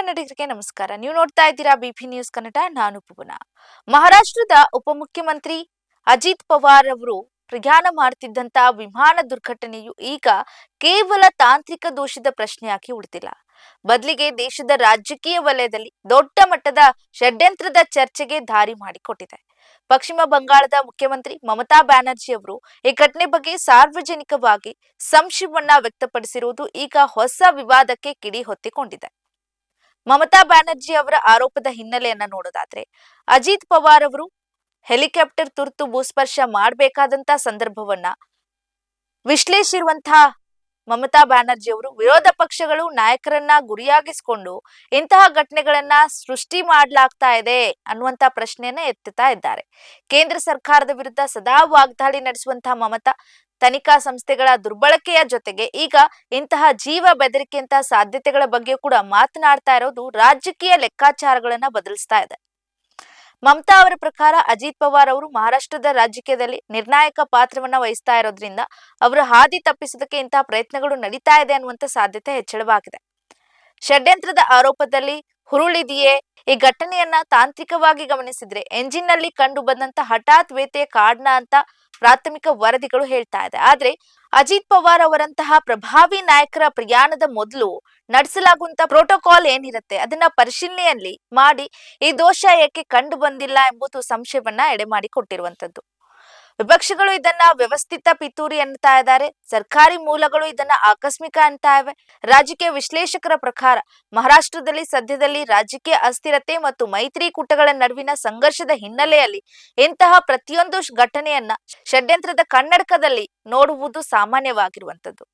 ಕನ್ನಡಿಗರಿಗೆ ನಮಸ್ಕಾರ. ನೀವು ನೋಡ್ತಾ ಇದ್ದೀರಾ ಬಿಪಿ ನ್ಯೂಸ್ ಕನ್ನಡ. ನಾನು ಪುವನ. ಮಹಾರಾಷ್ಟ್ರದ ಉಪಮುಖ್ಯಮಂತ್ರಿ ಅಜಿತ್ ಪವಾರ್ ಅವರು ಪ್ರಯಾಣ ಮಾಡುತ್ತಿದ್ದಂತ ವಿಮಾನ ದುರ್ಘಟನೆಯು ಈಗ ಕೇವಲ ತಾಂತ್ರಿಕ ದೋಷದ ಪ್ರಶ್ನೆಯಾಗಿ ಉಳಿದಿಲ್ಲ. ಬದಲಿಗೆ ದೇಶದ ರಾಜಕೀಯ ವಲಯದಲ್ಲಿ ದೊಡ್ಡ ಮಟ್ಟದ ಷಡ್ಯಂತ್ರದ ಚರ್ಚೆಗೆ ದಾರಿ ಮಾಡಿಕೊಟ್ಟಿದೆ. ಪಶ್ಚಿಮ ಬಂಗಾಳದ ಮುಖ್ಯಮಂತ್ರಿ ಮಮತಾ ಬ್ಯಾನರ್ಜಿ ಅವರು ಈ ಘಟನೆ ಬಗ್ಗೆ ಸಾರ್ವಜನಿಕವಾಗಿ ಸಂಶಯವನ್ನ ವ್ಯಕ್ತಪಡಿಸಿರುವುದು ಈಗ ಹೊಸ ವಿವಾದಕ್ಕೆ ಕಿಡಿ ಹೊತ್ತಿಕೊಂಡಿದೆ. ಮಮತಾ ಬ್ಯಾನರ್ಜಿ ಅವರ ಆರೋಪದ ಹಿನ್ನೆಲೆಯನ್ನ ನೋಡೋದಾದ್ರೆ, ಅಜಿತ್ ಪವಾರ್ ಅವರು ಹೆಲಿಕಾಪ್ಟರ್ ತುರ್ತು ಭೂಸ್ಪರ್ಶ ಮಾಡಬೇಕಾದಂತ ಸಂದರ್ಭವನ್ನ ವಿಶ್ಲೇಷಿಸಿರುವಂತಹ ಮಮತಾ ಬ್ಯಾನರ್ಜಿ ಅವರು ವಿರೋಧ ಪಕ್ಷಗಳು ನಾಯಕರನ್ನ ಗುರಿಯಾಗಿಸಿಕೊಂಡು ಇಂತಹ ಘಟನೆಗಳನ್ನ ಸೃಷ್ಟಿ ಮಾಡಲಾಗ್ತಾ ಇದೆ ಅನ್ನುವಂತ ಪ್ರಶ್ನೆಯನ್ನ ಎತ್ತುತ್ತಾ ಇದ್ದಾರೆ. ಕೇಂದ್ರ ಸರ್ಕಾರದ ವಿರುದ್ಧ ಸದಾ ವಾಗ್ದಾಳಿ ನಡೆಸುವಂತಹ ಮಮತಾ ತನಿಖಾ ಸಂಸ್ಥೆಗಳ ದುರ್ಬಳಕೆಯ ಜೊತೆಗೆ ಈಗ ಇಂತಹ ಜೀವ ಬೆದರಿಕೆಯಂತಹ ಸಾಧ್ಯತೆಗಳ ಬಗ್ಗೆ ಕೂಡ ಮಾತನಾಡ್ತಾ ಇರೋದು ರಾಜಕೀಯ ಲೆಕ್ಕಾಚಾರಗಳನ್ನ ಬದಲಿಸ್ತಾ ಇದೆ. ಮಮತಾ ಅವರ ಪ್ರಕಾರ ಅಜಿತ್ ಪವಾರ್ ಅವರು ಮಹಾರಾಷ್ಟ್ರದ ರಾಜಕೀಯದಲ್ಲಿ ನಿರ್ಣಾಯಕ ಪಾತ್ರವನ್ನ ವಹಿಸ್ತಾ ಇರೋದ್ರಿಂದ ಅವರ ಹಾದಿ ತಪ್ಪಿಸೋದಕ್ಕೆ ಇಂತಹ ಪ್ರಯತ್ನಗಳು ನಡೀತಾ ಇದೆ ಅನ್ನುವಂತ ಸಾಧ್ಯತೆ ಹೆಚ್ಚಳವಾಗಿದೆ. ಷಡ್ಯಂತ್ರದ ಆರೋಪದಲ್ಲಿ ಹುರುಳಿದೆಯೇ? ಈ ಘಟನೆಯನ್ನ ತಾಂತ್ರಿಕವಾಗಿ ಗಮನಿಸಿದ್ರೆ ಎಂಜಿನ್ ನಲ್ಲಿ ಕಂಡು ಬಂದಂತ ಹಠಾತ್ ವ್ಯತ್ಯಯ ಕಾರಣ ಅಂತ ಪ್ರಾಥಮಿಕ ವರದಿಗಳು ಹೇಳ್ತಾ ಇದೆ. ಆದ್ರೆ ಅಜಿತ್ ಪವಾರ್ ಅವರಂತಹ ಪ್ರಭಾವಿ ನಾಯಕರ ಪ್ರಯಾಣದ ಮೊದಲು ನಡೆಸಲಾಗುವಂತ ಪ್ರೋಟೋಕಾಲ್ ಏನಿರುತ್ತೆ ಅದನ್ನ ಪರಿಶೀಲನೆಯಲ್ಲಿ ಮಾಡಿ ಈ ದೋಷ ಏಕೆ ಕಂಡು ಬಂದಿಲ್ಲ ಎಂಬುದು ಸಂಶಯವನ್ನ ಎಡೆಮಾಡಿಕೊಟ್ಟಿರುವಂತದ್ದು. ವಿಪಕ್ಷಗಳು ಇದನ್ನ ವ್ಯವಸ್ಥಿತ ಪಿತೂರಿ ಅನ್ನುತ್ತಾ ಇದ್ದಾರೆ. ಸರ್ಕಾರಿ ಮೂಲಗಳು ಇದನ್ನ ಆಕಸ್ಮಿಕ ಅಂತ ಇವೆ. ರಾಜಕೀಯ ವಿಶ್ಲೇಷಕರ ಪ್ರಕಾರ ಮಹಾರಾಷ್ಟ್ರದಲ್ಲಿ ಸದ್ಯದಲ್ಲಿ ರಾಜಕೀಯ ಅಸ್ಥಿರತೆ ಮತ್ತು ಮೈತ್ರಿಕೂಟಗಳ ನಡುವಿನ ಸಂಘರ್ಷದ ಹಿನ್ನೆಲೆಯಲ್ಲಿ ಇಂತಹ ಪ್ರತಿಯೊಂದು ಘಟನೆಯನ್ನ ಷಡ್ಯಂತ್ರದ ಕನ್ನಡಕದಲ್ಲಿ ನೋಡುವುದು ಸಾಮಾನ್ಯವಾಗಿರುವಂತದ್ದು.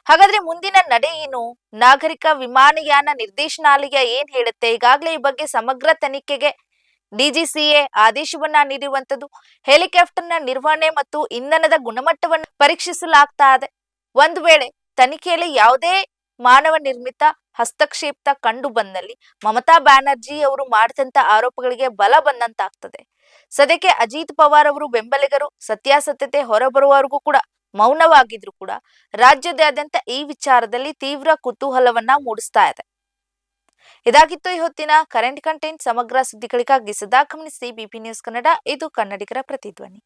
ಹಾಗಾದ್ರೆ ಮುಂದಿನ ನಡೆ ಏನು? ನಾಗರಿಕ ವಿಮಾನಯಾನ ನಿರ್ದೇಶನಾಲಯ ಏನ್ ಹೇಳುತ್ತೆ? ಈಗಾಗಲೇ ಈ ಬಗ್ಗೆ ಸಮಗ್ರ ತನಿಖೆಗೆ ಡಿಜಿಸಿಎ ಆದೇಶವನ್ನ ನೀಡಿರುವಂತದ್ದು. ಹೆಲಿಕಾಪ್ಟರ್ನ ನಿರ್ವಹಣೆ ಮತ್ತು ಇಂಧನದ ಗುಣಮಟ್ಟವನ್ನು ಪರೀಕ್ಷಿಸಲಾಗ್ತಾ ಇದೆ. ಒಂದು ವೇಳೆ ತನಿಖೆಯಲ್ಲಿ ಯಾವುದೇ ಮಾನವ ನಿರ್ಮಿತ ಹಸ್ತಕ್ಷೇಪ ಕಂಡು ಬಂದಲ್ಲಿ ಮಮತಾ ಬ್ಯಾನರ್ಜಿ ಅವರು ಮಾಡಿದಂತ ಆರೋಪಗಳಿಗೆ ಬಲ ಬಂದಂತಾಗ್ತದೆ. ಸದ್ಯಕ್ಕೆ ಅಜಿತ್ ಪವಾರ್ ಅವರು ಬೆಂಬಲಿಗರು ಸತ್ಯಾಸತ್ಯತೆ ಹೊರಬರುವವರೆಗೂ ಕೂಡ ಮೌನವಾಗಿದ್ರು ಕೂಡ ರಾಜ್ಯದಾದ್ಯಂತ ಈ ವಿಚಾರದಲ್ಲಿ ತೀವ್ರ ಕುತೂಹಲವನ್ನ ಮೂಡಿಸ್ತಾ ಇದೆ. ಇದಾಗಿತ್ತು ಈ ಹೊತ್ತಿನ ಕರೆಂಟ್ ಕಂಟೆಂಟ್. ಸಮಗ್ರ ಸುದ್ದಿಗಳಿಗಾಗಿ ಸದಾ ಗಮನಿಸಿ ಬಿಪಿ ನ್ಯೂಸ್ ಕನ್ನಡ. ಇದು ಕನ್ನಡಿಗರ ಪ್ರತಿಧ್ವನಿ.